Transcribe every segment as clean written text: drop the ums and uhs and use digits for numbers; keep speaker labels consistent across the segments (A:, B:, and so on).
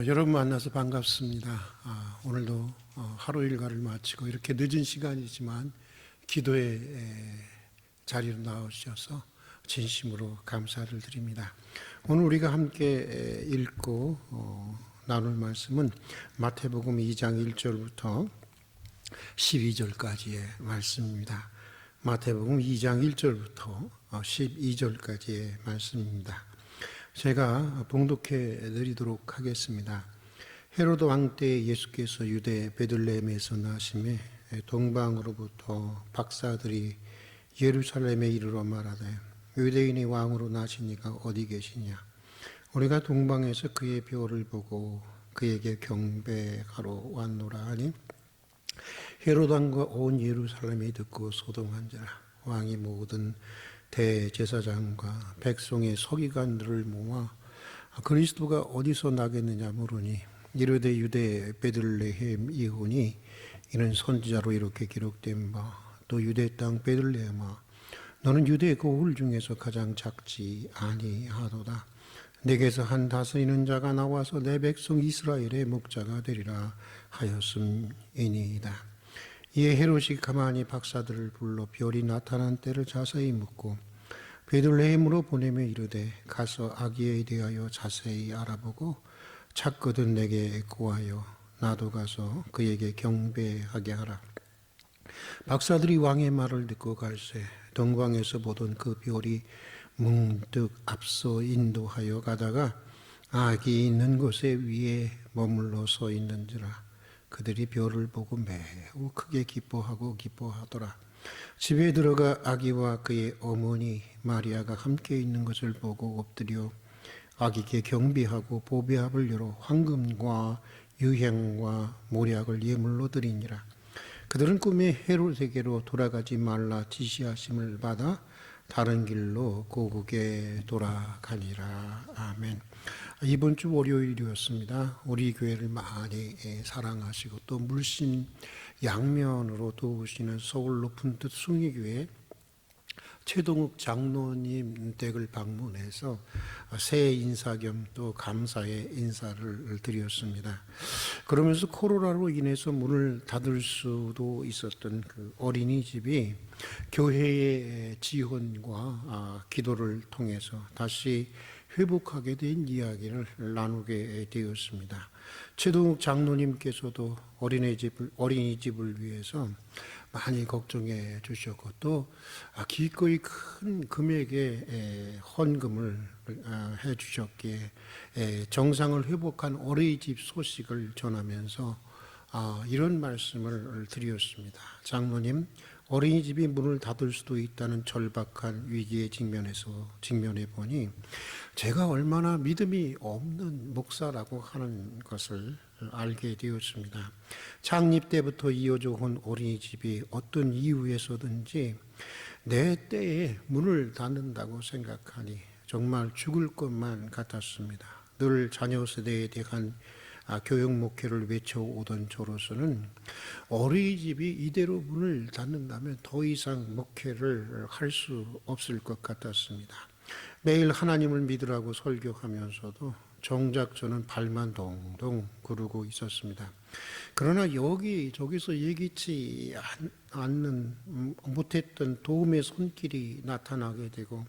A: 여러분 만나서 반갑습니다. 오늘도 하루 일과를 마치고 이렇게 늦은 시간이지만 기도의 자리로 나오셔서 진심으로 감사를 드립니다. 오늘 우리가 함께 읽고 나눌 말씀은 마태복음 2장 1절부터 12절까지의 말씀입니다. 마태복음 2장 1절부터 12절까지의 말씀입니다. 제가 봉독해 드리도록 하겠습니다. 헤로드 왕 때 예수께서 유대 베들레헴에서 나심에 동방으로부터 박사들이 예루살렘에 이르러 말하되 유대인이 왕으로 나시니가 어디 계시냐? 우리가 동방에서 그의 벼를 보고 그에게 경배하러 왔노라 하니 헤로드 왕과 온 예루살렘이 듣고 소동한지라. 왕이 모든 대제사장과 백성의 서기관들을 모아 그리스도가 어디서 나겠느냐 물으니 이르되 유대 베들레헴 이후니 이는 선지자로 이렇게 기록된 바 또 유대 땅 베들레헴아 너는 유대 고을 중에서 가장 작지 아니하도다. 내게서 한 다스리는 자가 나와서 내 백성 이스라엘의 목자가 되리라 하였음이니이다. 이에 헤롯이 가만히 박사들을 불러 별이 나타난 때를 자세히 묻고 베들레헴으로 보내며 이르되 가서 아기에 대하여 자세히 알아보고 찾거든 내게 구하여 나도 가서 그에게 경배하게 하라. 박사들이 왕의 말을 듣고 갈새 동방에서 보던 그 별이 문득 앞서 인도하여 가다가 아기 있는 곳에 위에 머물러 서 있는지라. 그들이 별을 보고 매우 크게 기뻐하더라. 집에 들어가 아기와 그의 어머니 마리아가 함께 있는 것을 보고 엎드려 아기께 경배하고 보배합을 열어 황금과 유향과 모략을 예물로 드리니라. 그들은 꿈에 헤롯에게로 돌아가지 말라 지시하심을 받아 다른 길로 고국에 돌아가니라. 아멘. 이번 주 월요일이었습니다. 우리 교회를 많이 사랑하시고 또 물씬 양면으로 도우시는 서울 높은 뜻 숭의교회 최동욱 장로님 댁을 방문해서 새해 인사 겸 또 감사의 인사를 드렸습니다. 그러면서 코로나로 인해서 문을 닫을 수도 있었던 그 어린이집이 교회의 지원과 기도를 통해서 다시 회복하게 된 이야기를 나누게 되었습니다. 최동욱 장로님께서도 어린이집을 위해서 많이 걱정해 주셨고 또 기꺼이 큰 금액의 헌금을 해 주셨기에 정상을 회복한 어린이집 소식을 전하면서 이런 말씀을 드렸습니다. 장로님, 어린이집이 문을 닫을 수도 있다는 절박한 위기에 직면해 보니 제가 얼마나 믿음이 없는 목사라고 하는 것을 알게 되었습니다. 창립 때부터 이어져 온 어린이집이 어떤 이유에서든지 내 때에 문을 닫는다고 생각하니 정말 죽을 것만 같았습니다. 늘 자녀 세대에 대한 교육 목회를 외쳐오던 저로서는 어린이집이 이대로 문을 닫는다면 더 이상 목회를 할 수 없을 것 같았습니다. 매일 하나님을 믿으라고 설교하면서도 정작 저는 발만 동동 구르고 있었습니다. 그러나 저기서 예기치 않는 못했던 도움의 손길이 나타나게 되고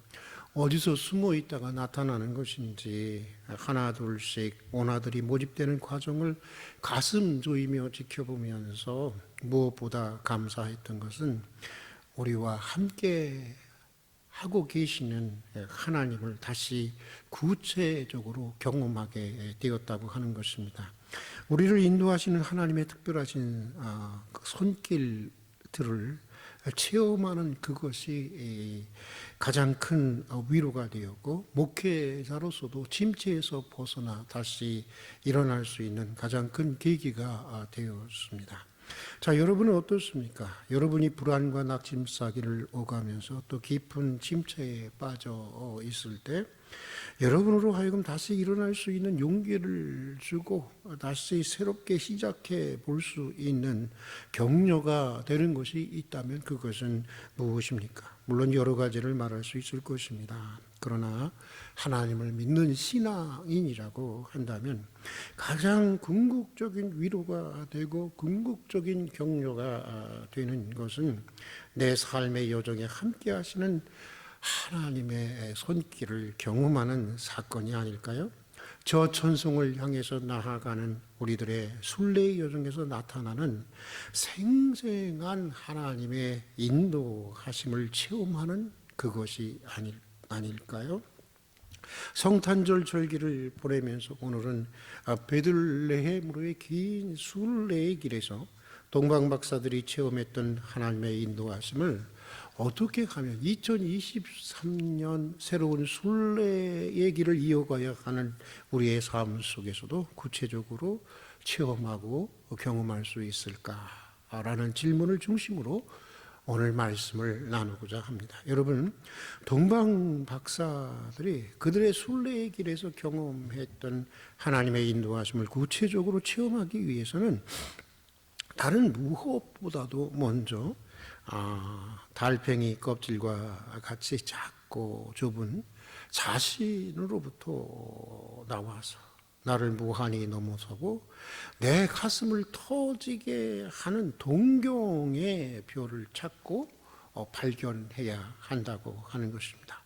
A: 어디서 숨어 있다가 나타나는 것인지 하나 둘씩 원아들이 모집되는 과정을 가슴 조이며 지켜보면서 무엇보다 감사했던 것은 우리와 함께 하고 계시는 하나님을 다시 구체적으로 경험하게 되었다고 하는 것입니다. 우리를 인도하시는 하나님의 특별하신 손길들을 체험하는 그것이 가장 큰 위로가 되었고 목회자로서도 침체에서 벗어나 다시 일어날 수 있는 가장 큰 계기가 되었습니다. 자, 여러분은 어떻습니까? 여러분이 불안과 낙심사기를 오가면서 또 깊은 침체에 빠져 있을 때 여러분으로 하여금 다시 일어날 수 있는 용기를 주고 다시 새롭게 시작해 볼 수 있는 격려가 되는 것이 있다면 그것은 무엇입니까? 물론 여러 가지를 말할 수 있을 것입니다. 그러나 하나님을 믿는 신앙인이라고 한다면 가장 궁극적인 위로가 되고 궁극적인 격려가 되는 것은 내 삶의 여정에 함께 하시는 하나님의 손길을 경험하는 사건이 아닐까요? 저 천성을 향해서 나아가는 우리들의 순례의 여정에서 나타나는 생생한 하나님의 인도하심을 체험하는 그것이 아닐까요? 성탄절 절기를 보내면서 오늘은 베들레헴으로의 긴 순례의 길에서 동방 박사들이 체험했던 하나님의 인도하심을 어떻게 하면 2023년 새로운 순례의 길을 이어가야 하는 우리의 삶 속에서도 구체적으로 체험하고 경험할 수 있을까라는 질문을 중심으로 오늘 말씀을 나누고자 합니다. 여러분, 동방 박사들이 그들의 순례의 길에서 경험했던 하나님의 인도하심을 구체적으로 체험하기 위해서는 다른 무엇보다도 먼저 달팽이 껍질과 같이 작고 좁은 자신으로부터 나와서 나를 무한히 넘어서고 내 가슴을 터지게 하는 동경의 뼈를 찾고 발견해야 한다고 하는 것입니다.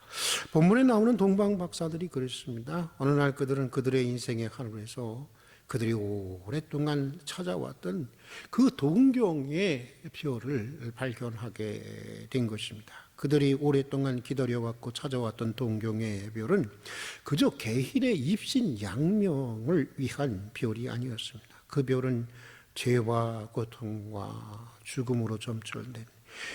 A: 본문에 나오는 동방 박사들이 그랬습니다. 어느 날 그들은 그들의 인생의 하늘에서 그들이 오랫동안 찾아왔던 그 동경의 뼈를 발견하게 된 것입니다. 그들이 오랫동안 기다려왔고 찾아왔던 동경의 별은 그저 개인의 입신양명을 위한 별이 아니었습니다. 그 별은 죄와 고통과 죽음으로 점철된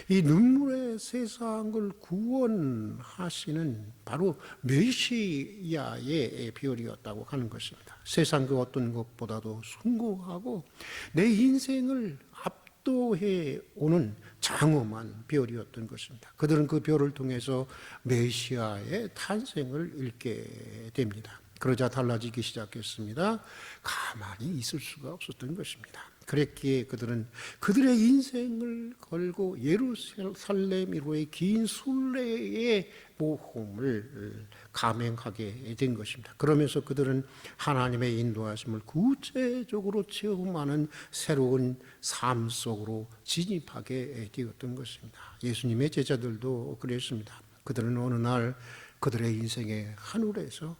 A: 이 눈물의 세상을 구원하시는 바로 메시아의 별이었다고 하는 것입니다. 세상 그 어떤 것보다도 숭고하고 내 인생을 압도해 오는 장엄한 별이었던 것입니다. 그들은 그 별을 통해서 메시아의 탄생을 읽게 됩니다. 그러자 달라지기 시작했습니다. 가만히 있을 수가 없었던 것입니다. 그랬기에 그들은 그들의 인생을 걸고 예루살렘으로의 긴 순례의 모험을 감행하게 된 것입니다. 그러면서 그들은 하나님의 인도하심을 구체적으로 체험하는 새로운 삶 속으로 진입하게 되었던 것입니다. 예수님의 제자들도 그랬습니다. 그들은 어느 날 그들의 인생의 하늘에서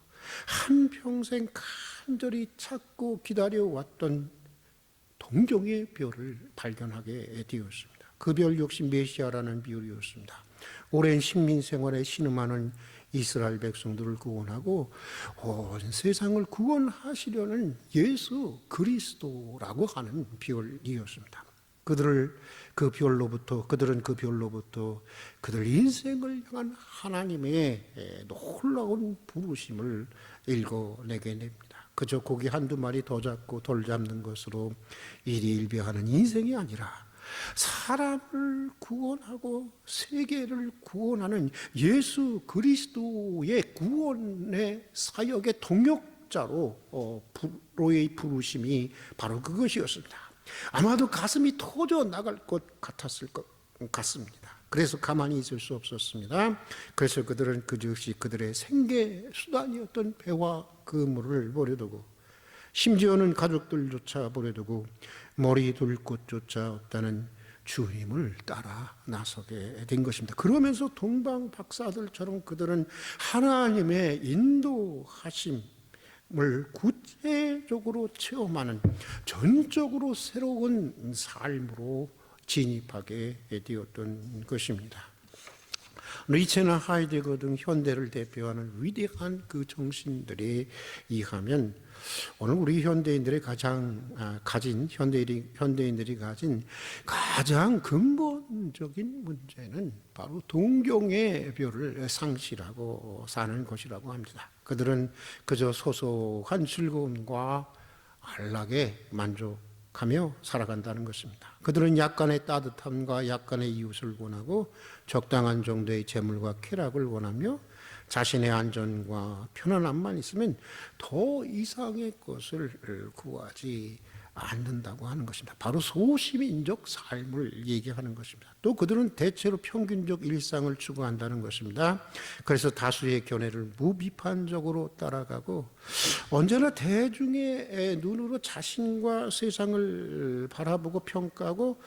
A: 한평생 간절히 찾고 기다려왔던 동경의 별을 발견하게 되었습니다. 그 별 역시 메시아라는 별이었습니다. 오랜 식민 생활에 신음하는 이스라엘 백성들을 구원하고 온 세상을 구원하시려는 예수 그리스도라고 하는 별이었습니다. 그들은 그 별로부터 그들 인생을 향한 하나님의 놀라운 부르심을 읽어내게 됩니다. 그저 고기 한두 마리 더 잡고 돌 잡는 것으로 일희일비하는 인생이 아니라 사람을 구원하고 세계를 구원하는 예수 그리스도의 구원의 사역의 동역자로 로의 부르심이 바로 그것이었습니다. 아마도 가슴이 터져 나갈 것 같았을 것 같습니다. 그래서 가만히 있을 수 없었습니다. 그래서 그들은 그 즉시 그들의 생계 수단이었던 배와 그물을 버려두고 심지어는 가족들조차 버려두고 머리 둘 곳조차 없다는 주님을 따라 나서게 된 것입니다. 그러면서 동방 박사들처럼 그들은 하나님의 인도하심을 구체적으로 체험하는 전적으로 새로운 삶으로 진입하게 되었던 것입니다. 니체나 하이데거 등 현대를 대표하는 위대한 그 정신들에 의하면 오늘 우리 현대인들이 현대인들이 가진 가장 근본적인 문제는 바로 동경의 별을 상실하고 사는 것이라고 합니다. 그들은 그저 소소한 즐거움과 안락에 만족하며 살아간다는 것입니다. 그들은 약간의 따뜻함과 약간의 이웃을 원하고 적당한 정도의 재물과 쾌락을 원하며 자신의 안전과 편안함만 있으면 더 이상의 것을 구하지 않는다고 하는 것입니다. 바로 소시민적 삶을 얘기하는 것입니다. 또 그들은 대체로 평균적 일상을 추구한다는 것입니다. 그래서 다수의 견해를 무비판적으로 따라가고 언제나 대중의 눈으로 자신과 세상을 바라보고 평가하고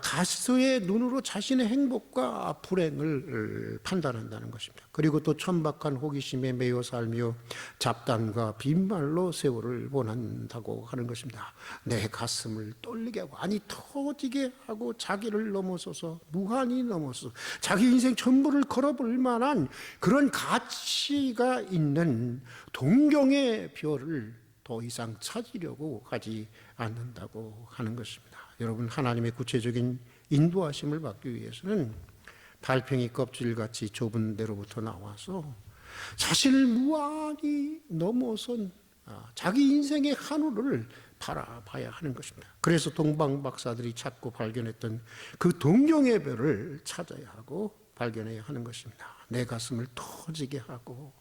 A: 다수의 눈으로 자신의 행복과 불행을 판단한다는 것입니다. 그리고 또 천박한 호기심에 매여 살며 잡담과 빈말로 세월을 보낸다고 하는 것입니다. 내 가슴을 떨리게 하고 터지게 하고 자기를 넘어서서 무한히 넘어서 자기 인생 전부를 걸어볼 만한 그런 가치가 있는 동경의 별을 더 이상 찾으려고 하지 않는다고 하는 것입니다. 여러분, 하나님의 구체적인 인도하심을 받기 위해서는 달팽이 껍질같이 좁은 데로부터 나와서 자신을 무한히 넘어선 자기 인생의 한우를 바라봐야 하는 것입니다. 그래서 동방 박사들이 찾고 발견했던 그 동경의 별을 찾아야 하고 발견해야 하는 것입니다. 내 가슴을 터지게 하고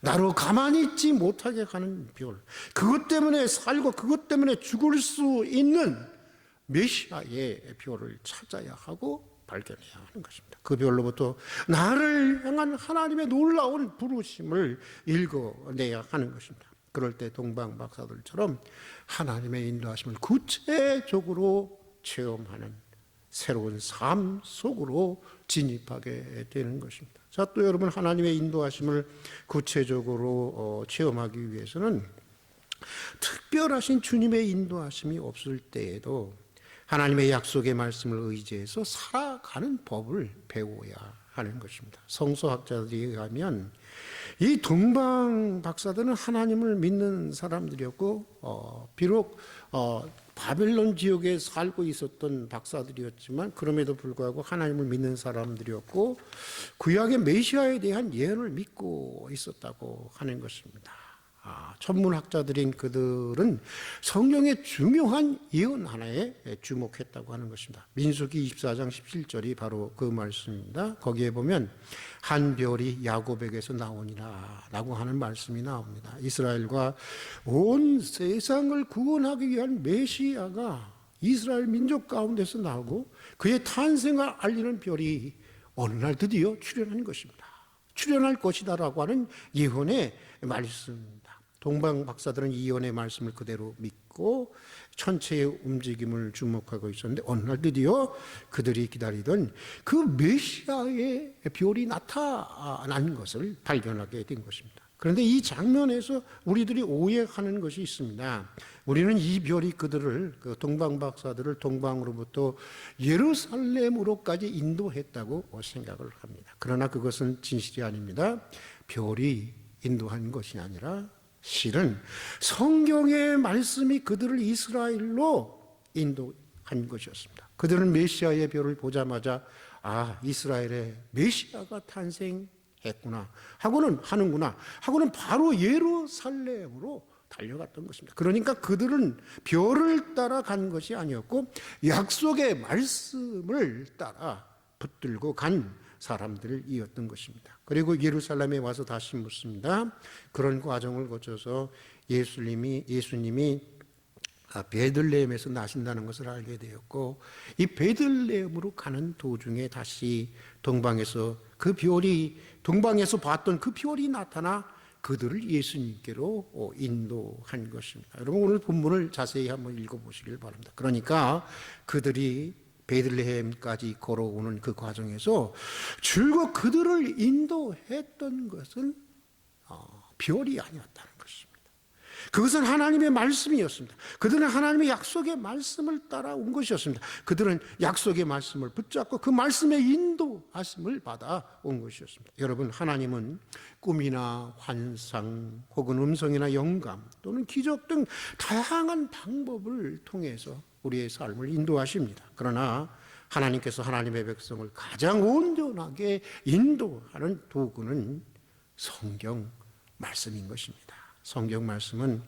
A: 나로 가만히 있지 못하게 하는 별, 그것 때문에 살고 그것 때문에 죽을 수 있는 메시아의 별을 찾아야 하고 발견해야 하는 것입니다. 그 별로부터 나를 향한 하나님의 놀라운 부르심을 읽어내야 하는 것입니다. 그럴 때 동방 박사들처럼 하나님의 인도하심을 구체적으로 체험하는 새로운 삶 속으로 진입하게 되는 것입니다. 자, 또 여러분, 하나님의 인도하심을 구체적으로 체험하기 위해서는 특별하신 주님의 인도하심이 없을 때에도 하나님의 약속의 말씀을 의지해서 살아가는 법을 배워야 하는 것입니다. 성서학자들에 의하면 이 동방 박사들은 하나님을 믿는 사람들이었고 비록 바벨론 지역에 살고 있었던 박사들이었지만 그럼에도 불구하고 하나님을 믿는 사람들이었고 구약의 메시아에 대한 예언을 믿고 있었다고 하는 것입니다. 천문학자들인 그들은 성경의 중요한 예언 하나에 주목했다고 하는 것입니다. 민수기 24장 17절이 바로 그 말씀입니다. 거기에 보면 한 별이 야곱에게서 나오니라 라고 하는 말씀이 나옵니다. 이스라엘과 온 세상을 구원하기 위한 메시아가 이스라엘 민족 가운데서 나오고 그의 탄생을 알리는 별이 어느 날 드디어 출현한 것입니다. 출현할 것이다라고 하는 예언의 말씀입니다. 동방 박사들은 이 예언의 말씀을 그대로 믿고 천체의 움직임을 주목하고 있었는데 어느 날 드디어 그들이 기다리던 그 메시아의 별이 나타난 것을 발견하게 된 것입니다. 그런데 이 장면에서 우리들이 오해하는 것이 있습니다. 우리는 이 별이 그들을, 그 동방 박사들을 동방으로부터 예루살렘으로까지 인도했다고 생각을 합니다. 그러나 그것은 진실이 아닙니다. 별이 인도한 것이 아니라 실은 성경의 말씀이 그들을 이스라엘로 인도한 것이었습니다. 그들은 메시아의 별을 보자마자 이스라엘의 메시아가 탄생했구나 하고는 바로 예루살렘으로 달려갔던 것입니다. 그러니까 그들은 별을 따라 간 것이 아니었고 약속의 말씀을 따라 붙들고 간 사람들이었던 것입니다. 그리고 예루살렘에 와서 다시 묻습니다. 그런 과정을 거쳐서 예수님이 베들레헴에서 나신다는 것을 알게 되었고 이 베들레헴으로 가는 도중에 다시 동방에서 동방에서 봤던 그 별이 나타나 그들을 예수님께로 인도한 것입니다. 여러분, 오늘 본문을 자세히 한번 읽어보시길 바랍니다. 그러니까 그들이 베들레헴까지 걸어오는 그 과정에서 줄곧 그들을 인도했던 것은 별이 아니었다는 것입니다. 그것은 하나님의 말씀이었습니다. 그들은 하나님의 약속의 말씀을 따라온 것이었습니다. 그들은 약속의 말씀을 붙잡고 그 말씀의 인도하심을 받아온 것이었습니다. 여러분, 하나님은 꿈이나 환상 혹은 음성이나 영감 또는 기적 등 다양한 방법을 통해서 우리의 삶을 인도하십니다. 그러나 하나님께서 하나님의 백성을 가장 온전하게 인도하는 도구는 성경 말씀인 것입니다. 성경 말씀은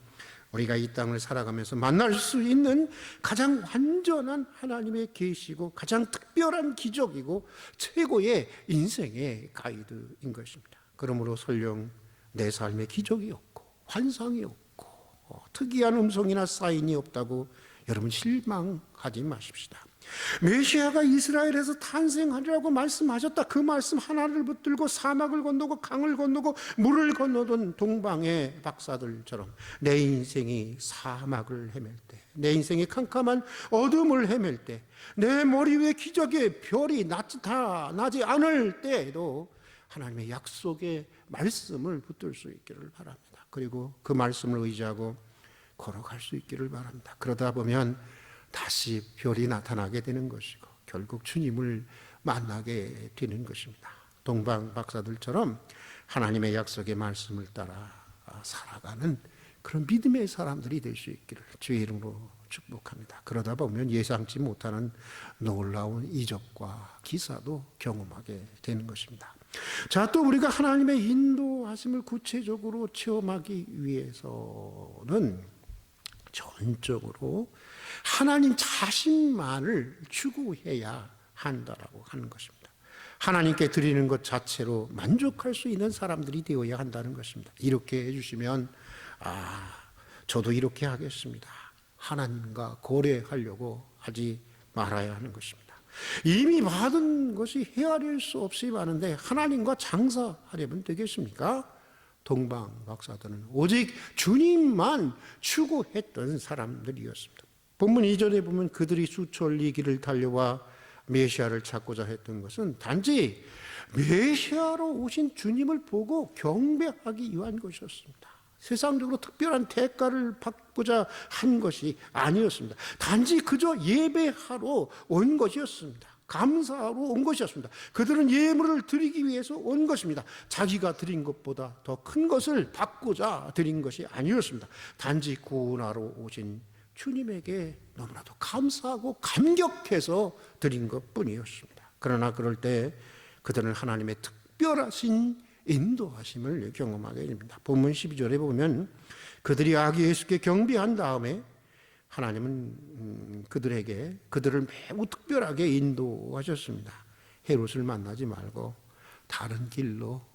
A: 우리가 이 땅을 살아가면서 만날 수 있는 가장 완전한 하나님의 계시고 가장 특별한 기적이고 최고의 인생의 가이드인 것입니다. 그러므로 설령 내 삶에 기적이 없고 환상이 없고 특이한 음성이나 사인이 없다고 여러분 실망하지 마십시다. 메시아가 이스라엘에서 탄생하리라고 말씀하셨다. 그 말씀 하나를 붙들고 사막을 건너고 강을 건너고 물을 건너던 동방의 박사들처럼 내 인생이 사막을 헤맬 때, 내 인생이 캄캄한 어둠을 헤맬 때, 내 머리 위에 기적의 별이 나타나지 않을 때에도 하나님의 약속의 말씀을 붙들 수 있기를 바랍니다. 그리고 그 말씀을 의지하고 걸어갈 수 있기를 바랍니다. 그러다 보면 다시 별이 나타나게 되는 것이고 결국 주님을 만나게 되는 것입니다. 동방 박사들처럼 하나님의 약속의 말씀을 따라 살아가는 그런 믿음의 사람들이 될 수 있기를 주의 이름으로 축복합니다. 그러다 보면 예상치 못하는 놀라운 이적과 기사도 경험하게 되는 것입니다. 자, 또 우리가 하나님의 인도하심을 구체적으로 체험하기 위해서는 전적으로 하나님 자신만을 추구해야 한다라고 하는 것입니다. 하나님께 드리는 것 자체로 만족할 수 있는 사람들이 되어야 한다는 것입니다. 이렇게 해주시면 저도 이렇게 하겠습니다. 하나님과 거래하려고 하지 말아야 하는 것입니다. 이미 받은 것이 헤아릴 수 없이 많은데 하나님과 장사하려면 되겠습니까? 동방 박사들은 오직 주님만 추구했던 사람들이었습니다. 본문 2절에 보면 그들이 수천리 길을 달려와 메시아를 찾고자 했던 것은 단지 메시아로 오신 주님을 보고 경배하기 위한 것이었습니다. 세상적으로 특별한 대가를 받고자 한 것이 아니었습니다. 단지 그저 예배하러 온 것이었습니다. 감사하러 온 것이었습니다. 그들은 예물을 드리기 위해서 온 것입니다. 자기가 드린 것보다 더 큰 것을 받고자 드린 것이 아니었습니다. 단지 구원하러 오신 주님에게 너무나도 감사하고 감격해서 드린 것뿐이었습니다. 그러나 그럴 때 그들은 하나님의 특별하신 인도하심을 경험하게 됩니다. 본문 12절에 보면 그들이 아기 예수께 경배한 다음에 하나님은 그들을 매우 특별하게 인도하셨습니다. 헤롯을 만나지 말고 다른 길로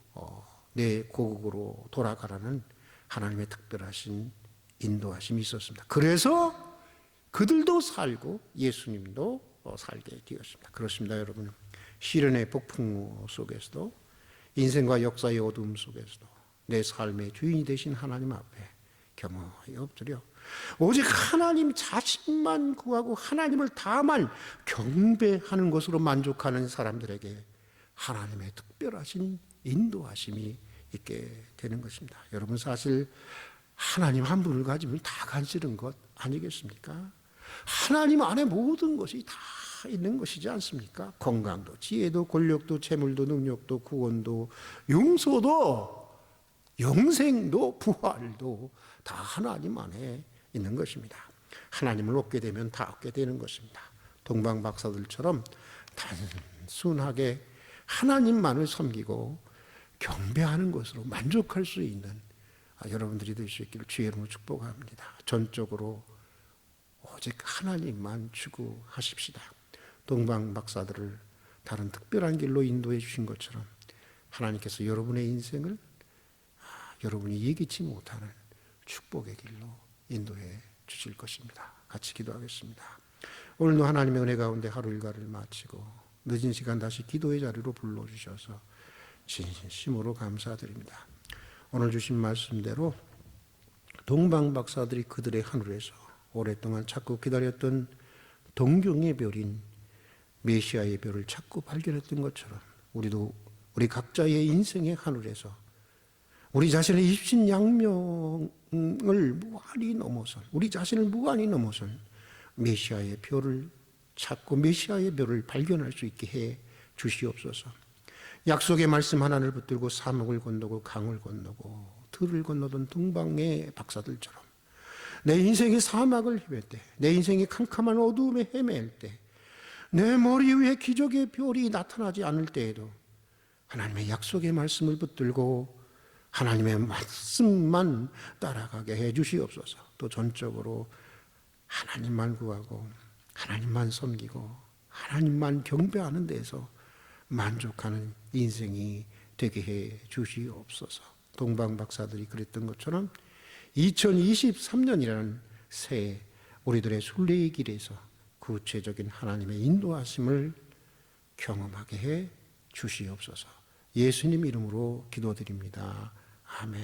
A: 내 고국으로 돌아가라는 하나님의 특별하신 인도하심이 있었습니다. 그래서 그들도 살고 예수님도 살게 되었습니다. 그렇습니다, 여러분. 시련의 폭풍 속에서도 인생과 역사의 어둠 속에서도 내 삶의 주인이 되신 하나님 앞에 겸허히 엎드려 오직 하나님 자신만 구하고 하나님을 다만 경배하는 것으로 만족하는 사람들에게 하나님의 특별하신 인도하심이 있게 되는 것입니다. 여러분, 사실 하나님 한 분을 가지면 다 간시른 것 아니겠습니까? 하나님 안에 모든 것이 다 있는 것이지 않습니까? 건강도, 지혜도, 권력도, 재물도, 능력도, 구원도, 용서도, 영생도, 부활도 다 하나님 안에 있는 것입니다. 하나님을 얻게 되면 다 얻게 되는 것입니다. 동방 박사들처럼 단순하게 하나님만을 섬기고 경배하는 것으로 만족할 수 있는 여러분들이 될 수 있기를 주의 이름으로 축복합니다. 전적으로 오직 하나님만 추구하십시다. 동방 박사들을 다른 특별한 길로 인도해 주신 것처럼 하나님께서 여러분의 인생을 여러분이 예기치 못하는 축복의 길로 인도해 주실 것입니다. 같이 기도하겠습니다. 오늘도 하나님의 은혜 가운데 하루 일과를 마치고 늦은 시간 다시 기도의 자리로 불러주셔서 진심으로 감사드립니다. 오늘 주신 말씀대로 동방 박사들이 그들의 하늘에서 오랫동안 찾고 기다렸던 동경의 별인 메시아의 별을 찾고 발견했던 것처럼 우리도 우리 각자의 인생의 하늘에서 우리 자신의 입신양명을 무한히 넘어선, 우리 자신을 무한히 넘어선 메시아의 별을 찾고 메시아의 별을 발견할 수 있게 해 주시옵소서. 약속의 말씀 하나를 붙들고 사막을 건너고 강을 건너고 들을 건너던 동방의 박사들처럼 내 인생의 사막을 헤맬 때, 내 인생의 캄캄한 어두움에 헤맬 때, 내 머리 위에 기적의 별이 나타나지 않을 때에도 하나님의 약속의 말씀을 붙들고 하나님의 말씀만 따라가게 해 주시옵소서. 또 전적으로 하나님만 구하고 하나님만 섬기고 하나님만 경배하는 데에서 만족하는 인생이 되게 해 주시옵소서. 동방 박사들이 그랬던 것처럼 2023년이라는 새해 우리들의 순례의 길에서 구체적인 하나님의 인도하심을 경험하게 해 주시옵소서. 예수님 이름으로 기도드립니다. 아멘.